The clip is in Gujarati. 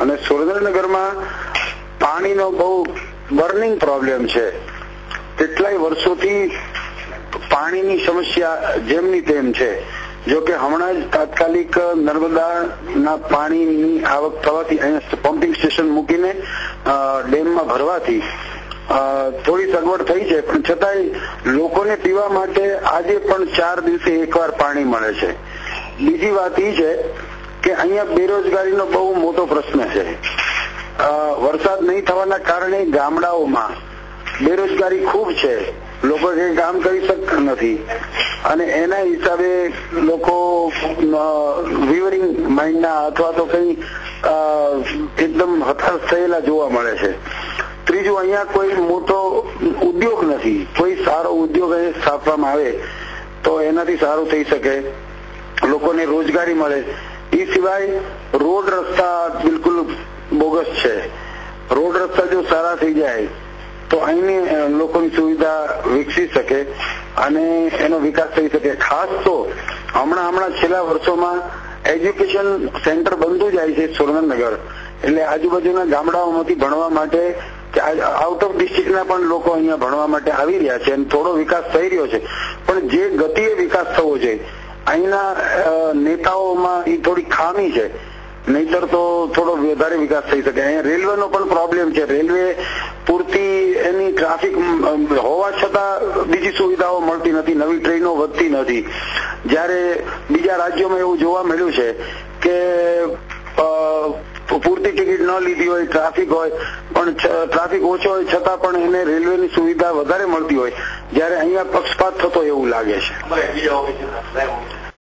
અને સુરેન્દ્રનગરમાં પાણીનો બહુ બર્નિંગ પ્રોબ્લેમ છે. કેટલાય વર્ષોથી પાણીની સમસ્યા જેમની તેમ છે. જો કે હમણાં જ તાત્કાલિક નર્મદાના પાણીની આવક થવાથી અહીંયા પમ્પિંગ સ્ટેશન મૂકીને ડેમમાં ભરવાથી થોડી સગવડ થઈ છે, પણ છતાંય લોકોને પીવા માટે આજે પણ 4 દિવસે એકવાર પાણી મળે છે. બીજી વાત એ છે કે અહીંયા બેરોજગારીનો બહુ મોટો પ્રશ્ન છે. વરસાદ નહીં થવાના કારણે ગામડાઓમાં બેરોજગારી ખૂબ છે. લોકો જે કામ કરી શકતા નથી અને એના હિસાબે લોકો વિવરિંગ માઇન્ડના અથવા તો કઈ એકદમ હતાશ થયેલા જોવા મળે છે. ત્રીજું, અહીંયા કોઈ મોટો ઉદ્યોગ નથી. કોઈ સારો ઉદ્યોગ અહીં સ્થાપવામાં આવે તો એનાથી સારું થઈ શકે, લોકોને રોજગારી મળે. એ સિવાય રોડ રસ્તા બિલકુલ બોગસ છે. રોડ રસ્તા જો સારા થઈ જાય તો અહીંની લોકોની સુવિધા વિકસી શકે અને એનો વિકાસ થઈ શકે. ખાસ તો હમણાં છેલ્લા વર્ષોમાં એજ્યુકેશન સેન્ટર બનતું જાય છે સુરેન્દ્રનગર, એટલે આજુબાજુના ગામડાઓમાંથી ભણવા માટે કે આઉટ ઓફ ડિસ્ટ્રિક્ટના પણ લોકો અહીંયા ભણવા માટે આવી રહ્યા છે અને થોડો વિકાસ થઈ રહ્યો છે. પણ જે ગતિએ વિકાસ થવો જોઈએ અહીંના નેતાઓમાં એ થોડી ખામી છે, નહીતર તો થોડો વધારે વિકાસ થઈ શકે. અહીંયા રેલવેનો પણ પ્રોબ્લેમ છે. રેલવે પૂરતી એની ટ્રાફિક હોવા છતાં બીજી સુવિધાઓ મળતી નથી, નવી ટ્રેનો વધતી નથી. જ્યારે બીજા રાજ્યોમાં એવું જોવા મળ્યું છે કે પૂરતી ટિકિટ ન લીધી હોય, ટ્રાફિક હોય, પણ ટ્રાફિક ઓછો હોય છતાં પણ એને રેલવેની સુવિધા વધારે મળતી હોય, જ્યારે અહીંયા પક્ષપાત થતો એવું લાગે છે.